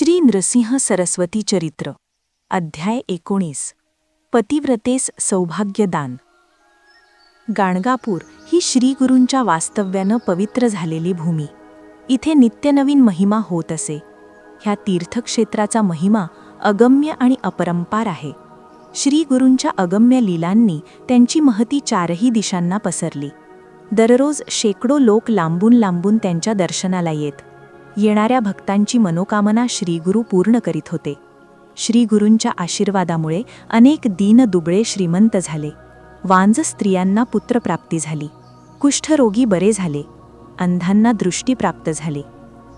श्री नृसिंह सरस्वती चरित्र अध्याय 19 पतिव्रतेस सौभाग्यदान। गाणगापूर ही श्रीगुरूंच्या वास्तव्यानं पवित्र झालेली भूमी। इथे नित्यनवीन महिमा होत असे। ह्या तीर्थक्षेत्राचा महिमा अगम्य आणि अपरंपार आहे। श्रीगुरूंच्या अगम्य लीलांनी त्यांची महती चारही दिशांना पसरली। दररोज शेकडो लोक लांबून लांबून त्यांच्या दर्शनाला येत। येणाऱ्या भक्तांची मनोकामना श्रीगुरू पूर्ण करीत होते। श्रीगुरूंच्या आशीर्वादामुळे अनेक दीनदुबळे श्रीमंत झाले। वांज स्त्रियांना पुत्रप्राप्ती झाली। कुष्ठरोगी बरे झाले। अंधांना दृष्टी प्राप्त झाली।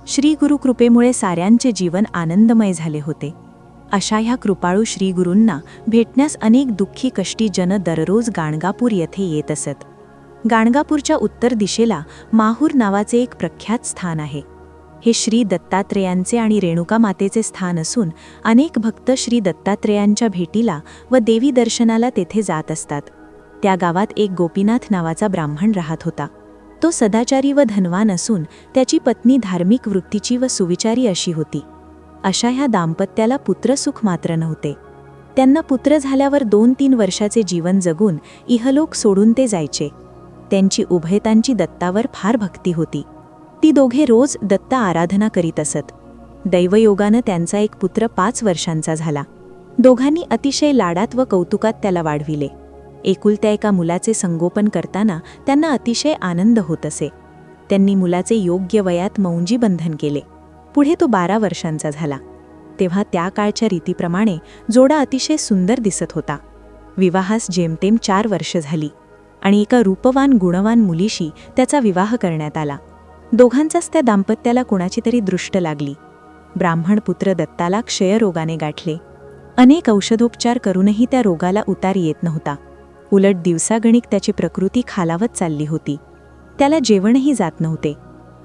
श्रीगुरू कृपेमुळे साऱ्यांचे जीवन आनंदमय झाले होते। अशा ह्या कृपाळू श्रीगुरूंना भेटण्यास अनेक दुःखी कष्टी जन दररोज गाणगापूर येथे येत असत। गाणगापूरच्या उत्तर दिशेला माहूर नावाचे एक प्रख्यात स्थान आहे। हे श्री दत्तात्रेयांचे आणि रेणुका मातेचे स्थान असून अनेक भक्त श्री दत्तात्रेयांच्या भेटीला व देवी दर्शनाला तेथे जात असतात। त्या गावात एक गोपीनाथ नावाचा ब्राह्मण राहत होता। तो सदाचारी व धनवान असून त्याची पत्नी धार्मिक वृत्तीची व सुविचारी अशी होती। अशा ह्या दाम्पत्याला पुत्रसुख मात्र नव्हते। त्यांना पुत्र झाल्यावर 2-3 वर्षाचे जीवन जगून इहलोक सोडून ते जायचे। त्यांची उभयतांची दत्तावर फार भक्ती होती। ती दोघे रोज दत्त आराधना करीत असत। दैवयोगानं त्यांचा एक पुत्र 5 वर्षांचा झाला। दोघांनी अतिशय लाडात व कौतुकात त्याला वाढविले। एकुलत्या एका मुलाचे संगोपन करताना त्यांना अतिशय आनंद होत असे। त्यांनी मुलाचे योग्य वयात मौंजी बंधन केले। पुढे तो 12 वर्षांचा झाला। तेव्हा त्या काळच्या रीतीप्रमाणे जोडा अतिशय सुंदर दिसत होता। विवाहास जेमतेम 4 वर्ष झाली आणि एका रूपवान गुणवान मुलीशी त्याचा विवाह करण्यात आला। दोघांचाच त्या दाम्पत्याला कोणाची तरी दृष्ट लागली। ब्राह्मण पुत्र दत्ताला क्षयरोगाने गाठले। अनेक औषधोपचार करूनही त्या रोगाला उतार येत नव्हता। उलट दिवसागणिक त्याची प्रकृती खालावत चालली होती। त्याला जेवणही जात नव्हते।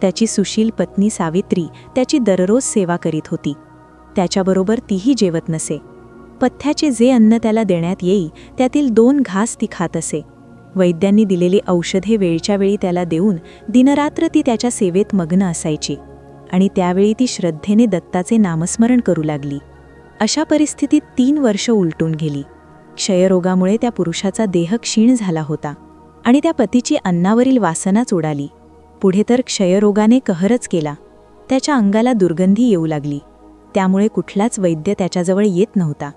त्याची सुशील पत्नी सावित्री त्याची दररोज सेवा करीत होती। त्याच्याबरोबर तीही जेवत नसे। पथ्याचे जे अन्न त्याला देण्यात येई त्यातील 2 घास ती खात असे। वैद्यांनी दिलेली औषधे वेळच्या वेळी त्याला देऊन दिनरात्र ती त्याच्या सेवेत मग्न असायची आणि त्यावेळी ती श्रद्धेने दत्ताचे नामस्मरण करू लागली। अशा परिस्थितीत 3 वर्ष उलटून गेली। क्षयरोगामुळे त्या पुरुषाचा देह क्षीण झाला होता आणि त्या पतीची अन्नावरील वासनाच उडाली। पुढे तर क्षयरोगाने कहरच केला। त्याच्या अंगाला दुर्गंधी येऊ लागली। त्यामुळे कुठलाच वैद्य त्याच्याजवळ येत नव्हता।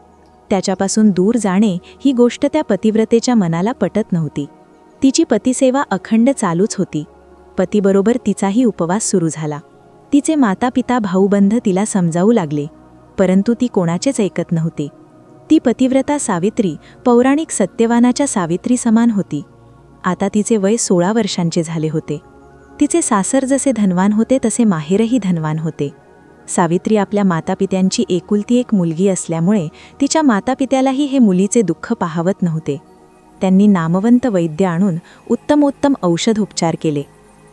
त्याच्यापासून दूर जाणे ही गोष्ट त्या पतिव्रतेच्या मनाला पटत नव्हती। तिची पतिसेवा अखंड चालूच होती। पतीबरोबर तिचाही उपवास सुरू झाला। तिचे मातापिता भाऊबंध तिला समजावू लागले, परंतु ती कोणाचेच ऐकत नव्हती। ती पतिव्रता सावित्री पौराणिक सत्यवानाच्या सावित्री समान होती। आता तिचे वय 16 वर्षांचे झाले होते। तिचे सासर जसे धनवान होते तसे माहेरही धनवान होते। सावित्री आपल्या मातापित्यांची एकुलती एक मुलगी असल्यामुळे तिच्या मातापित्यालाही हे मुलीचे दुःख पाहवत नव्हते। त्यांनी नामवंत वैद्य आणून उत्तमोत्तम औषधोपचार केले।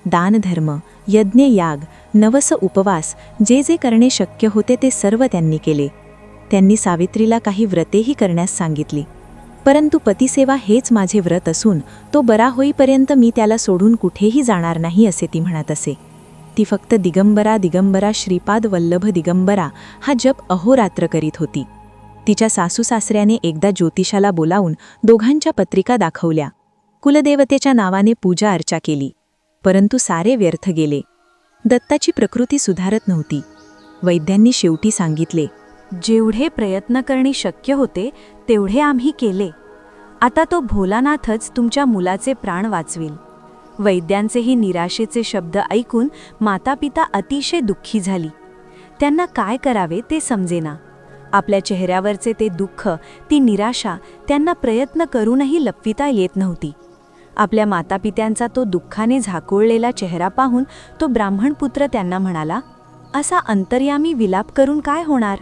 दानधर्म, यज्ञ, याग, नवस उपवास जे जे करणे शक्य होते ते सर्व त्यांनी केले। त्यांनी सावित्रीला काही व्रतेही करण्यास सांगितली, परंतु पतिसेवा हेच माझे व्रत असून तो बरा होईपर्यंत मी त्याला सोडून कुठेही जाणार नाही असे ती म्हणत असे। ती फक्त दिगंबरा दिगंबरा श्रीपाद वल्लभ दिगंबरा हा जप अहोरात्र करीत होती। तिच्या सासूसासऱ्याने एकदा ज्योतिषाला बोलावून दोघांच्या पत्रिका दाखवल्या। कुलदेवतेच्या नावाने पूजा अर्चा केली, परंतु सारे व्यर्थ गेले। दत्ताची प्रकृती सुधारत नव्हती। वैद्यांनी शेवटी सांगितले, जेवढे प्रयत्न करणे शक्य होते तेवढे आम्ही केले। आता तो भोलानाथच तुमच्या मुलाचे प्राण वाचविल। वैद्यांचेही निराशेचे शब्द ऐकून मातापिता अतिशय दुःखी झाली। त्यांना काय करावे ते समजेना। आपल्या चेहऱ्यावरचे ते दुःख, ती निराशा त्यांना प्रयत्न करूनही लपविता येत नव्हती। आपल्या मातापित्यांचा तो दुःखाने झाकोळलेला चेहरा पाहून तो ब्राह्मण पुत्र त्यांना म्हणाला, असा अंतर्यामी विलाप करून काय होणार?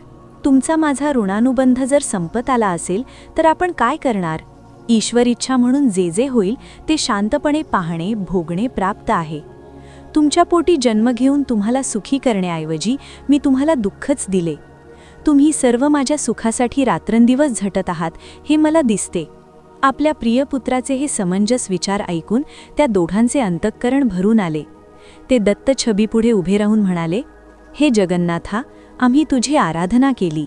तुमचा माझा ऋणानुबंध जर संपत आला असेल तर आपण काय करणार? ईश्वर इच्छा म्हणून जे जे होईल ते शांतपणे पाहणे भोगणे प्राप्त आहे। तुमच्या पोटी जन्म घेऊन तुम्हाला सुखी करण्याऐवजी मी तुम्हाला दुःखच दिले। तुम्ही सर्व माझ्या सुखासाठी रात्रंदिवस झटत आहात हे मला दिसते। आपल्या प्रिय पुत्राचे हे समंजस विचार ऐकून त्या दोघांचे अंतःकरण भरून आले। ते दत्त छबीपुढे उभे राहून म्हणाले, हे जगन्नाथा, आम्ही तुझी आराधना केली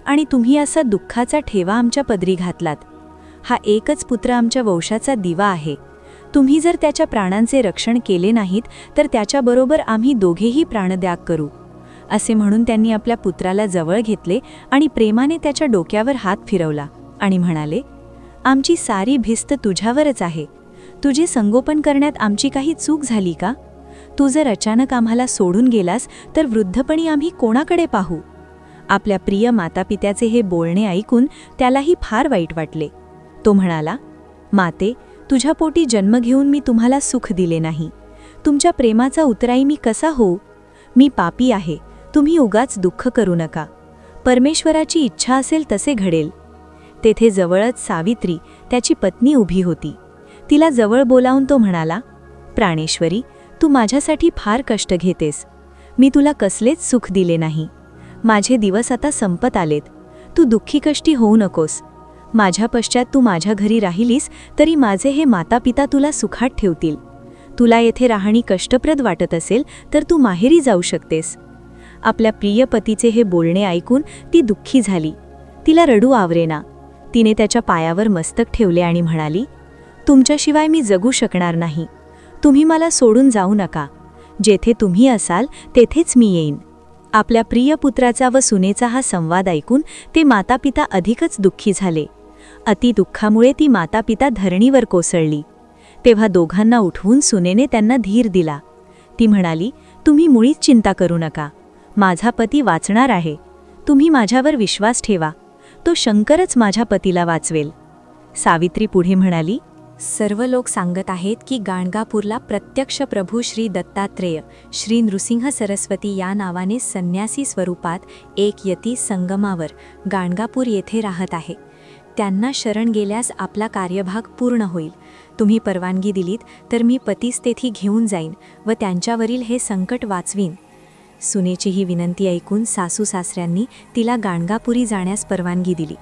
आणि तुम्ही असा दुःखाचा ठेवा आमच्या पदरी घातलात. हा एकच पुत्र आमच्या वंशाचा दिवा आहे. तुम्ही जर त्याच्या प्राणांचे रक्षण केले नाहीत तर त्याच्याबरोबर आम्ही दोघेही प्राणत्याग करू. असे म्हणून त्यांनी आपल्या पुत्राला जवळ घेतले आणि प्रेमाने त्याच्या डोक्यावर हात फिरवला आणि म्हणाले, आमची सारी भिस्त तुझ्यावरच आहे. तुझे संगोपन करण्यात आमची काही चूक झाली का? तू जर अचानक आम्हाला सोडून गेलास तर वृद्धपणी आम्ही कोणाकडे पाहू? आपल्या प्रिय मातापित्याचे हे बोलणे ऐकून त्यालाही फार वाईट वाटले. तो म्हणाला, माते, तुझ्या पोटी जन्म घेऊन मी तुम्हाला सुख दिले नाही. तुमच्या प्रेमाचा उतराई मी कसा होऊ? मी पापी आहे. तुम्ही उगाच दुःख करू नका. परमेश्वराची इच्छा असेल तसे घडेल. तेथे जवळच सावित्री, त्याची पत्नी उभी होती. तिला जवळ बोलावून तो म्हणाला, प्राणेश्वरी, तू माझ्यासाठी फार कष्ट घेतेस. मी तुला कसलेच सुख दिले नाही. माझे दिवस आता संपत आलेत. तू दुःखी कष्टी होऊ नकोस. माझ्या पश्चात तू माझ्या घरी राहिलीस तरी माझे हे मातापिता तुला सुखात ठेवतील. तुला येथे राहणी कष्टप्रद वाटत असेल तर तू माहेरी जाऊ शकतेस. आपल्या प्रिय पतीचे हे बोलणे ऐकून ती दुःखी झाली. तिला रडू आवरेना. तिने त्याच्या पायावर मस्तक ठेवले आणि म्हणाली, तुमच्याशिवाय मी जगू शकणार नाही. तुम्ही मला सोडून जाऊ नका. जेथे तुम्ही असाल तेथेच मी येईन. आपल्या प्रिय पुत्राचा व सुनेचा हा संवाद ऐकून ते मातापिता अधिकच दुःखी झाले. अति दुःखामुळे ती मातापिता धरणीवर कोसळली. तेव्हा दोघांना उठवून सुनेने त्यांना धीर दिला. ती म्हणाली, तुम्ही मुळीच चिंता करू नका. माझा पती वाचणार आहे. तुम्ही माझ्यावर विश्वास ठेवा. तो शंकरच माझ्या पतीला वाचवेल. सावित्री पुढे म्हणाली, सर्व लोक सांगत आहेत की गाणगापूरला प्रत्यक्ष प्रभू श्री दत्तात्रेय, श्री नृसिंह सरस्वती या नावाने संन्यासी स्वरूपात एक यती संगमावर गाणगापूर येथे राहत आहे. त्यांना शरण गेल्यास आपला कार्यभाग पूर्ण होईल. तुम्ही परवानगी दिलीत तर मी पतीस तेथी घेऊन जाईन व त्यांच्यावरील हे संकट वाचवीन. सुनेची ही विनंती ऐकून सासू सासऱ्यांनी तिला गाणगापुरी जाण्यास परवानगी दिली.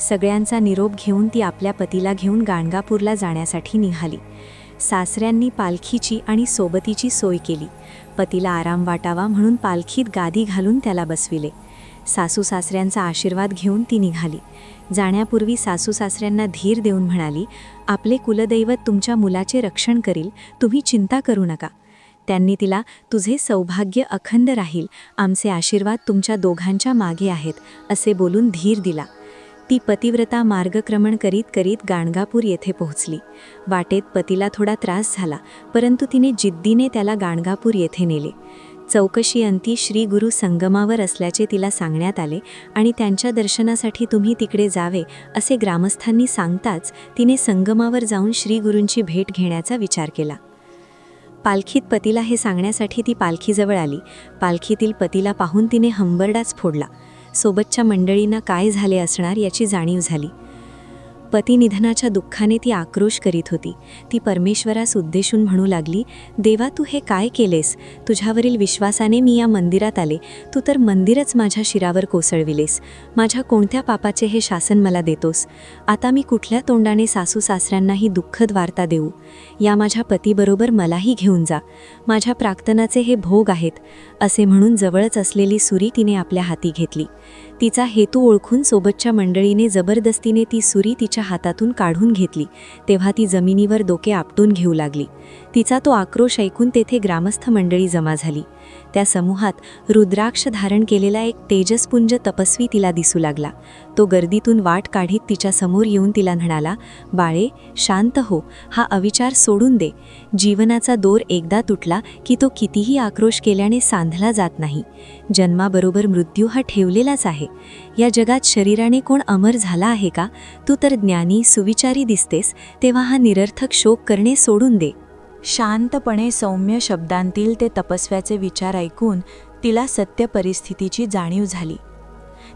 सगळ्यांचा निरोप घेऊन ती आपल्या पतीला घेऊन गाणगापूरला जाण्यासाठी निघाली. सासऱ्यांनी पालखीची आणि सोबतीची सोय केली. पतीला आराम वाटावा म्हणून पालखीत गादी घालून त्याला बसविले. सासू सासऱ्यांचा आशीर्वाद घेऊन ती निघाली. जाण्यापूर्वी सासू सासऱ्यांना धीर देऊन म्हणाली, आपले कुलदैवत तुमच्या मुलाचे रक्षण करील. तुम्ही चिंता करू नका. त्यांनी तिला, तुझे सौभाग्य अखंड राहील. आमचे आशीर्वाद तुमच्या दोघांच्या मागे आहेत, असे बोलून धीर दिला. ती पतिव्रता मार्गक्रमण करीत करीत गाणगापूर येथे पोहोचली. वाटेत पतीला थोडा त्रास झाला, परंतु तिने जिद्दीने त्याला गाणगापूर येथे नेले. चौकशी अंती श्री गुरु संगमावर असल्याचे तिला सांगण्यात आले आणि त्यांच्या दर्शनासाठी तुम्ही तिकडे जावे असे ग्रामस्थांनी सांगताच तिने संगमावर जाऊन श्री गुरूंची भेट घेण्याचा विचार केला. पालखीत पतीला हे सांगण्यासाठी ती पालखीजवळ आली. पालखीतील पतीला पाहून तिने हंबरडाच फोडला. सोबतच्या मंडळींना काय झाले असणार याची जाणीव झाली. पती निधनाच्या दुःखाने ती आक्रोश करीत होती. ती परमेश्वरास उद्देशून म्हणू लागली, देवा, तू हे काय केलेस? तुझ्यावरील विश्वासाने मी या मंदिरात आले. तू तर मंदिरच माझ्या शिरावर कोसळविलेस. माझ्या कोणत्या पापाचे हे शासन मला देतोस? आता मी कुठल्या तोंडाने सासू सासऱ्यांनाही दुःखद वार्ता देऊ? या माझ्या पतीबरोबर मलाही घेऊन जा. माझ्या प्राक्तनाचे हे भोग आहेत. असे म्हणून जवळच असलेली सुरी तिने आपल्या हाती घेतली. तिचा हेतू ओळखून सोबतच्या मंडळीने जबरदस्तीने ती सुरी तिच्या हातातून काढून घेतली. तेव्हा ती जमिनीवर डोके आपटून घेऊ लागली. तिचा तो आक्रोश ऐकून तेथे ग्रामस्थ मंडळी जमा झाली. त्या समूहात रुद्राक्ष धारण केलेला एक तेजस्पुंज तपस्वी तिला दिसू लागला. तो गर्दीतून वाट काढीत तिच्या समोर येऊन तिला म्हणाला, बाळे, शांत हो. हा अविचार सोडून दे. जीवनाचा दोर एकदा तुटला की तो कितीही आक्रोश केल्याने सांधला जात नाही. जन्माबरोबर मृत्यू हा ठेवलेलाच आहे. या जगात शरीराने कोण अमर झाला आहे का? तू तर ज्ञानी सुविचारी दिसतेस, तेव्हा हा निरर्थक शोक करणे सोडून दे. शांतपणे सौम्य शब्दांतील ते तपस्व्याचे विचार ऐकून तिला सत्य परिस्थितीची जाणीव झाली.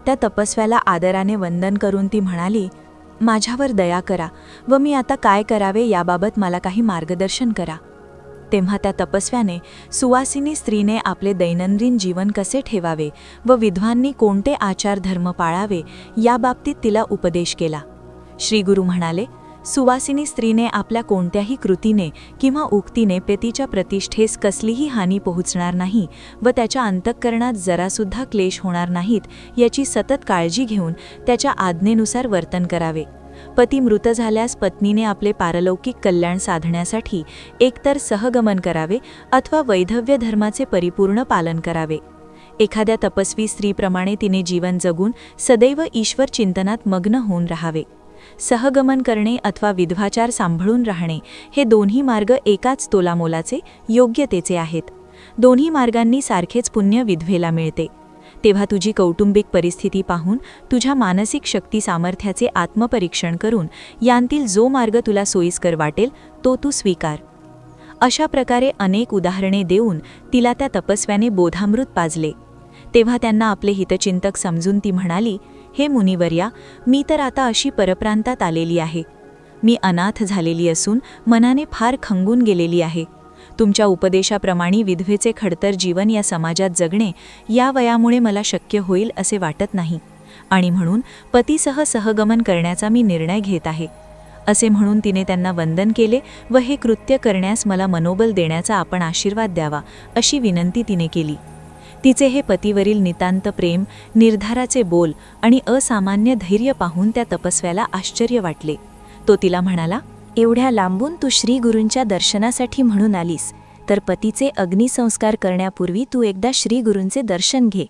त्या तपस्व्याला आदराने वंदन करून ती म्हणाली, माझ्यावर दया करा व मी आता काय करावे याबाबत मला काही मार्गदर्शन करा. तेव्हा त्या तपस्व्याने सुवासिनी स्त्रीने आपले दैनंदिन जीवन कसे ठेवावे व विद्वांनी कोणते आचार धर्म पाळावे याबाबतीत तिला उपदेश केला. श्री गुरु म्हणाले, सुवासिनी स्त्रीने आपल्या कोणत्याही कृतीने किंवा उक्तीने पतीच्या प्रतिष्ठेस कसलीही हानी पोहोचणार नाही व त्याच्या अंतःकरणात जरासुद्धा क्लेश होणार नाहीत याची सतत काळजी घेऊन त्याच्या आज्ञेनुसार वर्तन करावे. पती मृत झाल्यास पत्नीने आपले पारलौकिक कल्याण साधण्यासाठी एकतर सहगमन करावे अथवा वैधव्य धर्माचे परिपूर्ण पालन करावे. एखाद्या तपस्वी स्त्रीप्रमाणे तिने जीवन जगून सदैव ईश्वर चिंतनात मग्न होऊन राहावे. सहगमन करणे अथवा विधवाचार सांभाळून राहणे हे दोन्ही मार्ग एकाच तोलामोलाचे, योग्यतेचे आहेत. दोन्ही मार्गांनी सारखेच पुण्य विधवेला मिळते. तेव्हा तुझी कौटुंबिक परिस्थिती पाहून तुझ्या मानसिक शक्ती सामर्थ्याचे आत्मपरीक्षण करून यांतील जो मार्ग तुला सोयीस्कर वाटेल तो तू स्वीकार. अशा प्रकारे अनेक उदाहरणे देऊन तिला त्या तपस्व्याने बोधामृत पाजले. तेव्हा त्यांना आपले हितचिंतक समजून ती म्हणाली, हे मुनिवर्या, मी तर आता अशी परप्रांतात आलेली आहे. मी अनाथ झालेली असून मनाने फार खंगून गेलेली आहे. तुमच्या उपदेशाप्रमाणे विधवेचे खडतर जीवन या समाजात जगणे या वयामुळे मला शक्य होईल असे वाटत नाही आणि म्हणून पतीसह सहगमन करण्याचा मी निर्णय घेत आहे. असे म्हणून तिने त्यांना वंदन केले व हे कृत्य करण्यास मला मनोबल देण्याचा आपण आशीर्वाद द्यावा अशी विनंती तिने केली. तिचे हे पतीवरील नितांत प्रेम, निर्धाराचे बोल आणि असामान्य धैर्य पाहून त्या तपस्व्याला आश्चर्य वाटले. तो तिला म्हणाला, एवढ्या लांबून तू श्री गुरूंच्या दर्शनासाठी म्हणून आलीस, तर पतीचे अग्निसंस्कार करण्यापूर्वी तू एकदा श्री गुरूंचे दर्शन घे.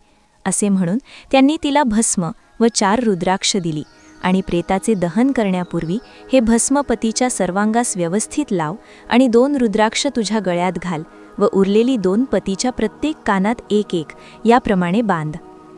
असे म्हणून त्यांनी तिला भस्म व 4 रुद्राक्ष दिली आणि प्रेताचे दहन करण्यापूर्वी हे भस्म पतीच्या सर्वांगास व्यवस्थित लाव आणि 2 रुद्राक्ष तुझ्या गळ्यात घाल व उरलेली 2 पतीच्या प्रत्येक कानात 1-1 याप्रमाणे बांध.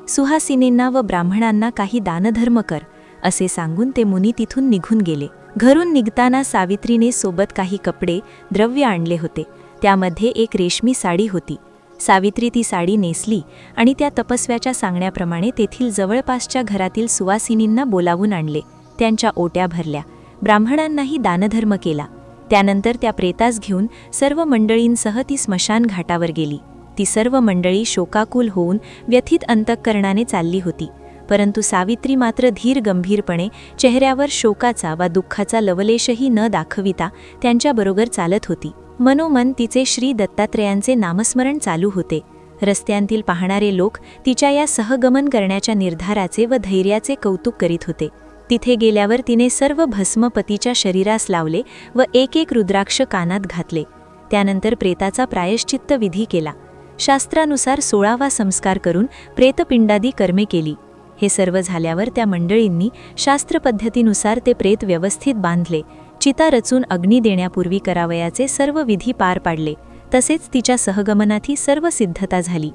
सुहासिनींना व ब्राह्मणांना काही दानधर्म कर, असे सांगून ते मुनी तिथून निघून गेले. घरून निघताना सावित्रीने सोबत काही कपडे, द्रव्य आणले होते. त्यामध्ये एक रेशमी साडी होती. सावित्री ती साडी नेसली आणि त्या तपस्व्याच्या सांगण्याप्रमाणे तेथील जवळपासच्या घरातील सुवासिनींना बोलावून आणले. त्यांच्या ओट्या भरल्या. ब्राह्मणांनाही दानधर्म केला. त्यानंतर त्या प्रेतास घेऊन सर्व मंडळींसह ती स्मशान घाटावर गेली. ती सर्व मंडळी शोकाकुल होऊन व्यथित अंतःकरणाने चालली होती. परंतु सावित्री मात्र धीर गंभीरपणे चेहऱ्यावर शोकाचा वा दुःखाचा लवलेशही न दाखविता त्यांच्याबरोबर चालत होती. मनोमन तिचे श्री दत्तात्रेयांचे नामस्मरण चालू होते. रस्त्यांतील पाहणारे लोक तिच्या या सहगमन करण्याच्या निर्धाराचे व धैर्याचे कौतुक करीत होते. तिथे गेल्यावर तिने सर्व भस्म पतीच्या शरीरास लावले व 1-1 रुद्राक्ष कानात घातले. त्यानंतर प्रेताचा प्रायश्चित्त विधी केला. शास्त्रानुसार 16वा संस्कार करून प्रेतपिंडादी कर्मे केली. हे सर्व झाल्यावर त्या मंडळींनी शास्त्रपद्धतीनुसार ते प्रेत व्यवस्थित बांधले. चिता रचून अग्नी देण्यापूर्वी करावयाचे सर्व विधी पार पाडले. तसेच तिच्या सहगमनाची सर्व सिद्धता झाली.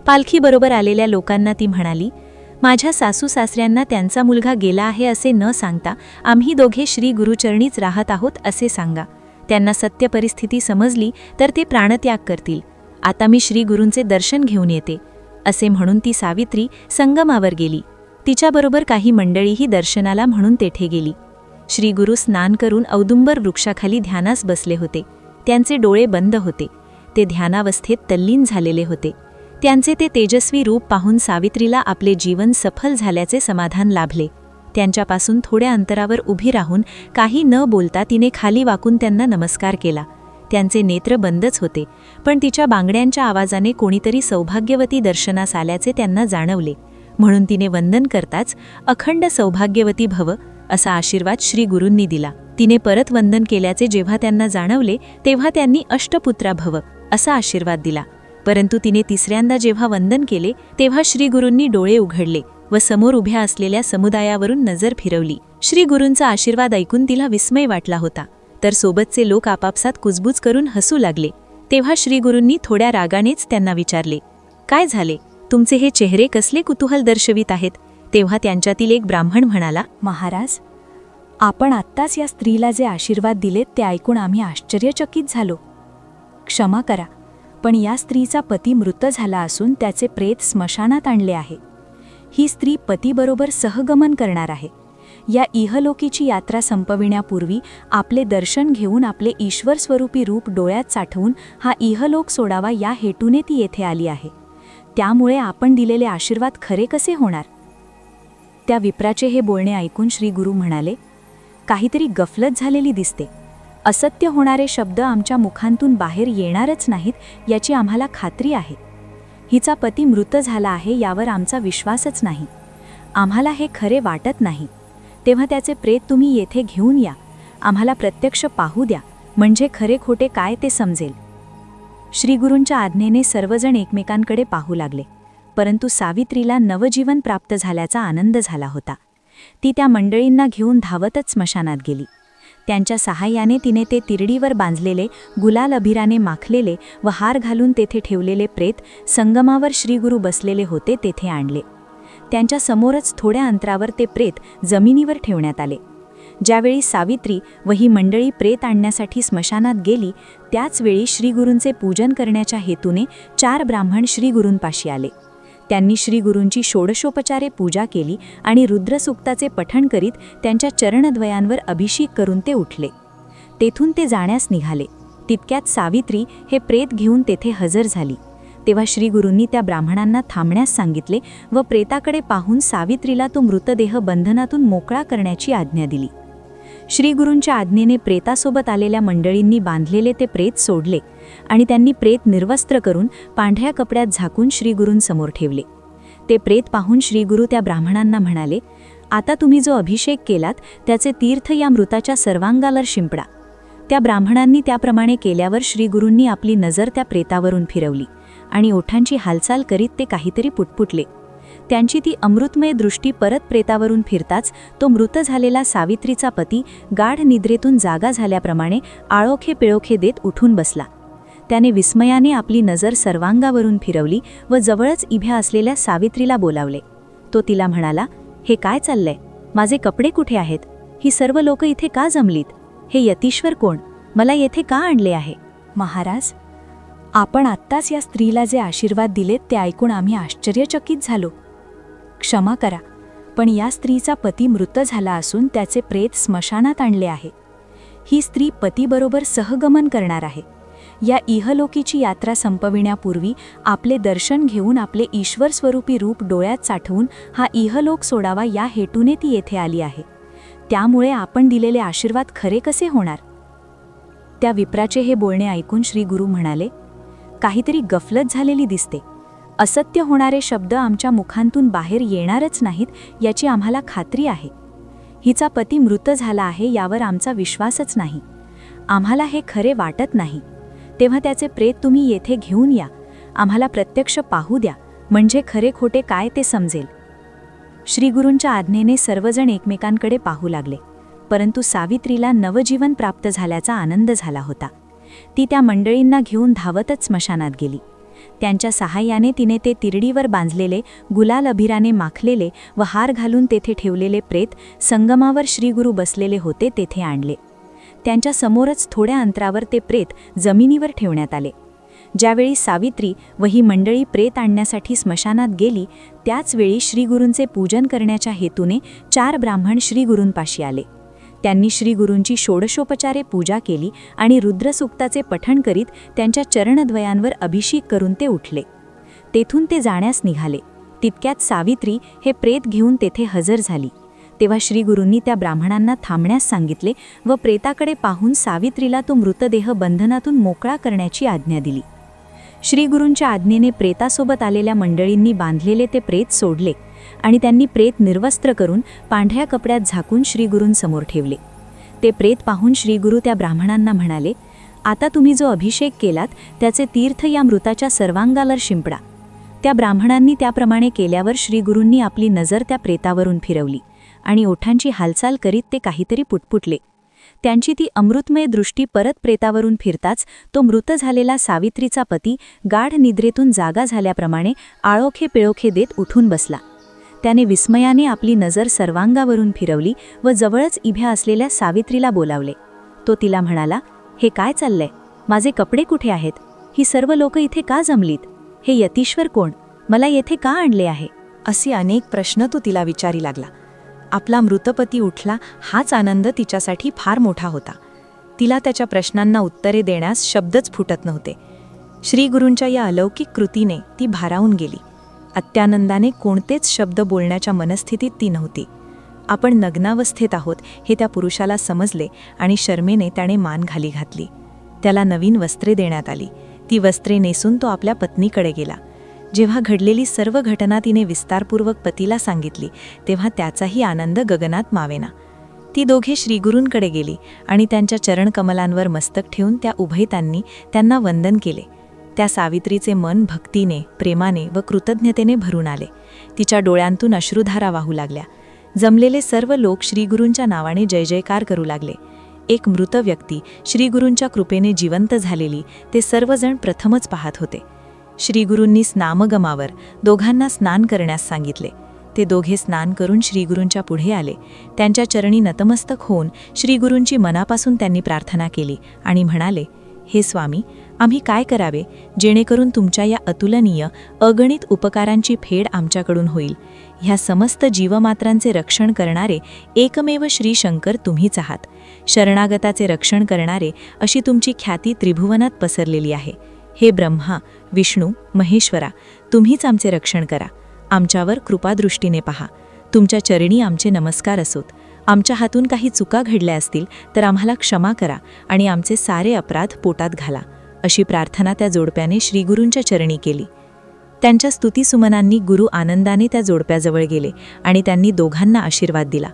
पालखीबरोबर आलेल्या लोकांना ती म्हणाली, माझ्या सासू सासऱ्यांना त्यांचा मुलगा गेला आहे असे न सांगता आम्ही दोघे श्री गुरुचरणीच राहत आहोत असे सांगा. त्यांना सत्य परिस्थिती समजली तर ते प्राणत्याग करतील. आता मी श्री गुरूंचे दर्शन घेऊन येते. असे म्हणून ती सावित्री संगमावर गेली. तिच्याबरोबर काही मंडळीही दर्शनाला म्हणून तेथे गेली. श्री गुरु स्नान करून औदुंबर वृक्षाखाली ध्यानास बसले होते. त्यांचे डोळे बंद होते. ते ध्यानावस्थेत तल्लीन झालेले होते. त्यांचे ते तेजस्वी रूप पाहून सावित्रीला आपले जीवन सफल झाल्याचे समाधान लाभले. त्यांच्यापासून थोड्या अंतरावर उभी राहून काही न बोलता तिने खाली वाकून त्यांना नमस्कार केला. त्यांचे नेत्र बंदच होते, पण तिच्या बांगड्यांच्या आवाजाने कोणीतरी सौभाग्यवती दर्शनास आल्याचे त्यांना जाणवले. म्हणून तिने वंदन करताच अखंड सौभाग्यवती भव असा आशीर्वाद श्री गुरूंनी दिला. तिने परत वंदन केल्याचे जेव्हा त्यांना जाणवले तेव्हा त्यांनी अष्टपुत्रा भव असा आशीर्वाद दिला. परंतु तिने तिसऱ्यांदा जेव्हा वंदन केले तेव्हा श्री गुरूंनी डोळे उघडले व समोर उभ्या असलेल्या समुदायावरून नजर फिरवली. श्री गुरूंचा आशीर्वाद ऐकून तिला विस्मय वाटला होता. तर सोबतचे लोक आपापसात कुजबूज करून हसू लागले. तेव्हा श्री गुरूंनी थोड्या रागानेच त्यांना विचारले, काय झाले? तुमचे हे चेहरे कसले कुतूहल दर्शवित आहेत? तेव्हा त्यांच्यातील एक ब्राह्मण म्हणाला, महाराज, आपण आत्ताच या स्त्रीला जे आशीर्वाद दिलेत ते ऐकून आम्ही आश्चर्यचकित झालो. क्षमा करा, पण या स्त्रीचा पती मृत झाला असून त्याचे प्रेत स्मशानात आणले आहे. ही स्त्री पतीबरोबर सहगमन करणार आहे. या इहलोकीची यात्रा संपविण्यापूर्वी आपले दर्शन घेऊन आपले ईश्वर स्वरूपी रूप डोळ्यात साठवून हा इहलोक सोडावा या हेतूने ती येथे आली आहे. त्यामुळे आपण दिलेले आशीर्वाद खरे कसे होणार? त्या विप्राचे हे बोलणे ऐकून श्री गुरु म्हणाले, काहीतरी गफलत झालेली दिसते. असत्य होणारे शब्द आमच्या मुखांतून बाहेर येणारच नाहीत याची आम्हाला खात्री आहे. हिचा पती मृत झाला आहे यावर आमचा विश्वासच नाही. आम्हाला हे खरे वाटत नाही. तेव्हा त्याचे प्रेत तुम्ही येथे घेऊन या. आम्हाला प्रत्यक्ष पाहू द्या, म्हणजे खरे खोटे काय ते समजेल. श्रीगुरूंच्या आज्ञेने सर्वजण एकमेकांकडे पाहू लागले. परंतु सावित्रीला नवजीवन प्राप्त झाल्याचा आनंद झाला होता. ती त्या मंडळींना घेऊन धावतच स्मशानात गेली. त्यांच्या सहाय्याने तिने ते तिरडीवर बांधलेले, गुलाल अभिराने माखलेले व हार घालून तेथे ठेवलेले प्रेत संगमावर श्रीगुरू बसलेले होते तेथे आणले. त्यांच्या समोरच थोड्या अंतरावर ते प्रेत जमिनीवर ठेवण्यात आले. ज्यावेळी सावित्री व ही मंडळी प्रेत आणण्यासाठी स्मशानात गेली, त्याचवेळी श्रीगुरूंचे पूजन करण्याच्या हेतूने 4 ब्राह्मण श्रीगुरूंपाशी आले. त्यांनी श्रीगुरूंची षोडशोपचारे पूजा केली आणि रुद्रसूक्ताचे पठण करीत त्यांच्या चरणद्वयांवर अभिषेक करून ते उठले. तेथून ते जाण्यास निघाले. तितक्यात सावित्री हे प्रेत घेऊन तेथे हजर झाली. तेव्हा श्रीगुरूंनी त्या ब्राह्मणांना थांबण्यास सांगितले व प्रेताकडे पाहून सावित्रीला तो मृतदेह बंधनातून मोकळा करण्याची आज्ञा दिली. श्रीगुरूंच्या आज्ञेने प्रेतासोबत आलेल्या मंडळींनी बांधलेले ते प्रेत सोडले आणि त्यांनी प्रेत निर्वस्त्र करून पांढऱ्या कपड्यात झाकून श्रीगुरूंसमोर ठेवले. ते प्रेत पाहून श्रीगुरू त्या ब्राह्मणांना म्हणाले, आता तुम्ही जो अभिषेक केलात त्याचे तीर्थ या मृताच्या सर्वांगावर शिंपडा. त्या ब्राह्मणांनी त्याप्रमाणे केल्यावर श्रीगुरूंनी आपली नजर त्या प्रेतावरून फिरवली आणि ओठांची हालचाल करीत ते काहीतरी पुटपुटले. त्यांची ती अमृतमय दृष्टी परत प्रेतावरून फिरताच तो मृत झालेला सावित्रीचा पती गाढ निद्रेतून जागा झाल्याप्रमाणे आळोखे पिळोखे देत उठून बसला. त्याने विस्मयाने आपली नजर सर्वांगावरून फिरवली व जवळच इभ्या असलेल्या सावित्रीला बोलावले. तो तिला म्हणाला, हे काय चाललंय? माझे कपडे कुठे आहेत? ही सर्व लोक इथे का जमलीत? हे यतीश्वर कोण? मला येथे का आणले आहे? महाराज, आपण आत्ताच या स्त्रीला जे आशीर्वाद दिलेत ते ऐकून आम्ही आश्चर्यचकित झालो. क्षमा करा, पण या स्त्रीचा पती मृत झाला असून त्याचे प्रेत स्मशानात आणले आहे. ही स्त्री पतीबरोबर सहगमन करणार आहे. या इहलोकीची यात्रा संपविण्यापूर्वी आपले दर्शन घेऊन आपले ईश्वर स्वरूपी रूप डोळ्यात साठवून हा इहलोक सोडावा या हेतूने ती येथे आली आहे. त्यामुळे आपण दिलेले आशीर्वाद खरे कसे होणार? त्या विप्राचे हे बोलणे ऐकून श्रीगुरू म्हणाले, काहीतरी गफलत झालेली दिसते. असत्य होणारे शब्द आमच्या मुखांतून बाहेर येणारच नाहीत याची आम्हाला खात्री आहे. हिचा पती मृत झाला आहे यावर आमचा विश्वासच नाही. आम्हाला हे खरे वाटत नाही. तेव्हा त्याचे प्रेत तुम्ही येथे घेऊन या. आम्हाला प्रत्यक्ष पाहू द्या, म्हणजे खरे खोटे काय ते समजेल. श्रीगुरूंच्या आज्ञेने सर्वजण एकमेकांकडे पाहू लागले. परंतु सावित्रीला नवजीवन प्राप्त झाल्याचा आनंद झाला होता. ती त्या मंडळींना घेऊन धावतच स्मशानात गेली. त्यांच्या सहाय्याने तिने ते तिरडीवर बांधलेले, गुलाल अभिराने माखलेले व हार घालून तेथे ठेवलेले प्रेत संगमावर श्रीगुरू बसलेले होते तेथे आणले. त्यांच्या समोरच थोड्या अंतरावर ते प्रेत जमिनीवर ठेवण्यात आले. ज्यावेळी सावित्री व ही मंडळी प्रेत आणण्यासाठी स्मशानात गेली, त्याचवेळी श्रीगुरूंचे पूजन करण्याच्या हेतूने 4 ब्राह्मण श्रीगुरूंपाशी आले. त्यांनी श्रीगुरूंची षोडशोपचारे पूजा केली आणि रुद्रसूक्ताचे पठण करीत त्यांच्या चरणद्वयांवर अभिषेक करून ते उठले. तेथून ते जाण्यास निघाले. तितक्यात सावित्री हे प्रेत घेऊन तेथे हजर झाली. तेव्हा श्रीगुरूंनी त्या ब्राह्मणांना थांबण्यास सांगितले व प्रेताकडे पाहून सावित्रीला तो मृतदेह बंधनातून मोकळा करण्याची आज्ञा दिली. श्रीगुरूंच्या आज्ञेने प्रेतासोबत आलेल्या मंडळींनी बांधलेले ते प्रेत सोडले आणि त्यांनी प्रेत निर्वस्त्र करून पांढऱ्या कपड्यात झाकून श्रीगुरूंसमोर ठेवले. ते प्रेत पाहून श्रीगुरू त्या ब्राह्मणांना म्हणाले, आता तुम्ही जो अभिषेक केलात त्याचे तीर्थ या मृताच्या सर्वांगावर शिंपडा. त्या ब्राह्मणांनी त्याप्रमाणे केल्यावर श्रीगुरूंनी आपली नजर त्या प्रेतावरून फिरवली आणि ओठांची हालचाल करीत ते काहीतरी पुटपुटले. त्यांची ती अमृतमय दृष्टी परत प्रेतावरून फिरताच तो मृत झालेला सावित्रीचा पती गाढ निद्रेतून जागा झाल्याप्रमाणे आळोखे पिळोखे देत उठून बसला. त्याने विस्मयाने आपली नजर सर्वांगावरून फिरवली व जवळच इभ्या असलेल्या सावित्रीला बोलावले. तो तिला म्हणाला, हे काय चाललंय? माझे कपडे कुठे आहेत? ही सर्व लोक इथे का जमलीत? हे यतीश्वर कोण? मला येथे का आणले आहे? असे अनेक प्रश्न तो तिला विचारी लागला. आपला मृतपती उठला हाच आनंद तिच्यासाठी फार मोठा होता. तिला त्याच्या प्रश्नांना उत्तरे देण्यास शब्दच फुटत नव्हते. श्रीगुरूंच्या या अलौकिक कृतीने ती भारावून गेली. अत्यानंदाने कोणतेच शब्द बोलण्याच्या मनस्थितीत ती नव्हती. आपण नग्नावस्थेत आहोत हे त्या पुरुषाला समजले आणि शर्मेने त्याने मान खाली घातली. त्याला नवीन वस्त्रे देण्यात आली. ती वस्त्रे नेसून तो आपल्या पत्नीकडे गेला. जेव्हा घडलेली सर्व घटना तिने विस्तारपूर्वक पतीला सांगितली तेव्हा त्याचाही आनंद गगनात मावेना. ती दोघे श्रीगुरूंकडे गेली आणि त्यांच्या चरणकमलांवर मस्तक ठेवून त्या उभयतांनी त्यांना वंदन केले. त्या सावित्रीचे मन भक्तीने, प्रेमाने व कृतज्ञतेने भरून आले. तिच्या डोळ्यांतून अश्रुधारा वाहू लागल्या. जमलेले सर्व लोक श्रीगुरूंच्या नावाने जय जयकार करू लागले. एक मृत व्यक्ती श्रीगुरूंच्या कृपेने जिवंत झालेली ते सर्वजण प्रथमच पाहत होते. श्रीगुरूंनी स्नामगमावर दोघांना स्नान करण्यास सांगितले. ते दोघे स्नान करून श्रीगुरूंच्या पुढे आले. त्यांच्या चरणी नतमस्तक होऊन श्रीगुरूंची मनापासून त्यांनी प्रार्थना केली आणि म्हणाले, हे स्वामी, आम्ही काय करावे जेणेकरून तुमच्या या अतुलनीय अगणित उपकारांची फेड आमच्याकडून होईल. ह्या समस्त जीवमात्रांचे रक्षण करणारे एकमेव श्री शंकर तुम्हीच आहात. शरणागताचे रक्षण करणारे अशी तुमची ख्याती त्रिभुवनात पसरलेली आहे. हे ब्रह्मा, विष्णू, महेश्वरा, तुम्हीच आमचे रक्षण करा. आमच्यावर कृपादृष्टीने पहा. तुमच्या चरणी आमचे नमस्कार असोत. आमच्या हातून काही चुका घडल्या असतील तर आम्हाला क्षमा करा आणि आमचे सारे अपराध पोटात घाला. अशी प्रार्थना त्या जोडप्याने श्रीगुरूंच्या चरणी केली. त्यांच्या स्तुतिसुमनांनी गुरु आनंदाने त्या जोडप्याजवळ गेले आणि त्यांनी दोघांना आशीर्वाद दिला.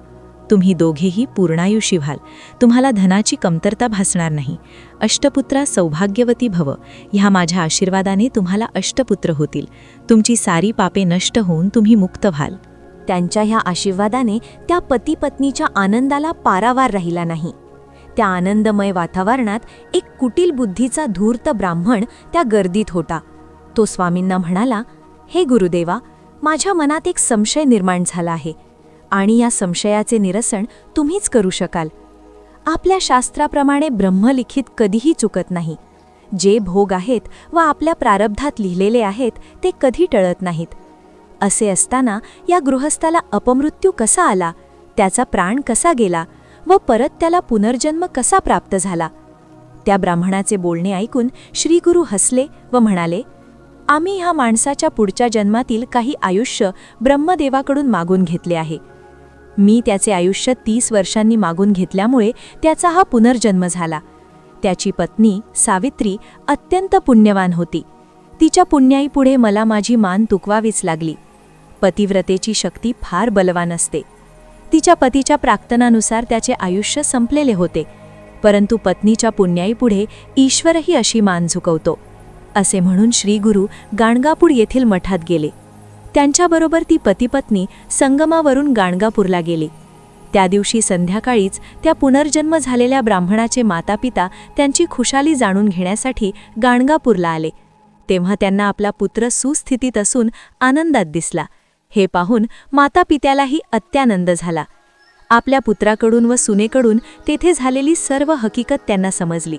तुम्ही दोघेही पूर्णायुषी व्हाल. तुम्हाला धनाची कमतरता भासणार नाही. अष्टपुत्रा सौभाग्यवती भव. ह्या माझ्या आशीर्वादाने तुम्हाला अष्टपुत्र होतील. तुमची सारी पापे नष्ट होऊन तुम्ही मुक्त व्हाल. त्यांच्या ह्या आशीर्वादाने त्या पती पत्नीच्या आनंदाला पारावार राहिला नाही. त्या आनंदमय वातावरणात एक कुटील बुद्धीचा धूर्त ब्राह्मण त्या गर्दीत होता. तो स्वामींना म्हणाला, हे गुरुदेवा, माझ्या मनात एक संशय निर्माण झाला आहे आणि या संशयाचे निरसन तुम्हीच करू शकाल. आपल्या शास्त्राप्रमाणे ब्रह्मलिखित कधीही चुकत नाही. जे भोग आहेत व आपल्या प्रारब्धात लिहिलेले आहेत ते कधी टळत नाहीत. असे असताना या गृहस्थाला अपमृत्यू कसा आला, त्याचा प्राण कसा गेला व परत त्याला पुनर्जन्म कसा प्राप्त झाला? त्या ब्राह्मणाचे बोलणे ऐकून श्रीगुरू हसले व म्हणाले, आम्ही ह्या माणसाच्या पुढच्या जन्मातील काही आयुष्य ब्रह्मदेवाकडून मागून घेतले आहे. मी त्याचे आयुष्य 30 वर्षांनी मागून घेतल्यामुळे त्याचा हा पुनर्जन्म झाला. त्याची पत्नी सावित्री अत्यंत पुण्यवान होती. तिच्या पुण्याईपुढे मला माझी मान तुकवावीच लागली. पतिव्रतेची शक्ती फार बलवान असते. तिच्या पतीच्या प्राक्तनानुसार त्याचे आयुष्य संपलेले होते, परंतु पत्नीच्या पुण्याईपुढे ईश्वरही अशी मान झुकवतो. असे म्हणून श्रीगुरू गाणगापूर येथील मठात गेले. त्यांच्याबरोबर ती पतिपत्नी संगमावरून गाणगापूरला गेली. त्या दिवशी संध्याकाळीच त्या पुनर्जन्म झालेल्या ब्राह्मणाचे मातापिता त्यांची खुशाली जाणून घेण्यासाठी गाणगापूरला आले. तेव्हा त्यांना आपला पुत्र सुस्थितीत असून आनंदात दिसला. हे पाहून मातापित्यालाही अत्यानंद झाला. आपल्या पुत्राकडून व सुनेकडून तेथे झालेली सर्व हकीकत त्यांना समजली.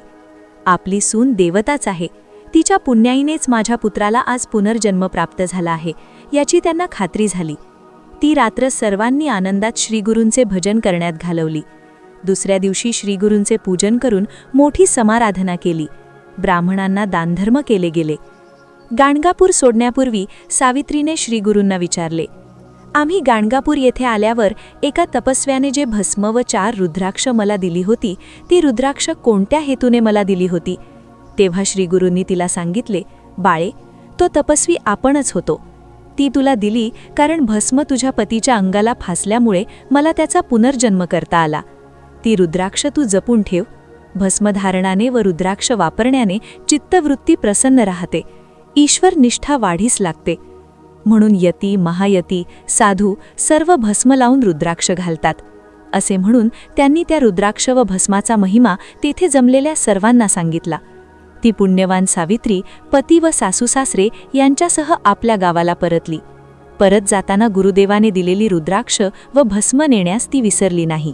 आपली सून देवताच आहे. तिच्या पुण्याईनेच माझ्या पुत्राला आज पुनर्जन्म प्राप्त झाला आहे याची त्यांना खात्री झाली. ती रात्र सर्वांनी आनंदात श्रीगुरूंचे भजन करण्यात घालवली. दुसऱ्या दिवशी श्रीगुरूंचे पूजन करून मोठी समाराधना केली. ब्राह्मणांना दानधर्म केले गेले. गाणगापूर सोडण्यापूर्वी सावित्रीने श्रीगुरूंना विचारले, आम्ही गाणगापूर येथे आल्यावर एका तपस्व्याने जे भस्म व 4 रुद्राक्ष मला दिली होती ती रुद्राक्ष कोणत्या हेतूने मला दिली होती? तेव्हा श्रीगुरूंनी तिला सांगितले, बाळे, तो तपस्वी आपणच होतो. ती तुला दिली कारण भस्म तुझ्या पतीच्या अंगाला फासल्यामुळे मला त्याचा पुनर्जन्म करता आला. ती रुद्राक्ष तू जपून ठेव. भस्मधारणाने व रुद्राक्ष वापरण्याने चित्तवृत्ती प्रसन्न राहते. ईश्वर निष्ठा वाढीस लागते. म्हणून यती, महायती, साधू सर्व भस्म लावून रुद्राक्ष घालतात. असे म्हणून त्यांनी त्या रुद्राक्ष व भस्माचा महिमा तेथे जमलेल्या सर्वांना सांगितला. ती पुण्यवान सावित्री पती व सासूसासरे यांच्यासह आपल्या गावाला परतली. परत जाताना गुरुदेवाने दिलेली रुद्राक्ष व भस्म नेण्यास ती विसरली नाही.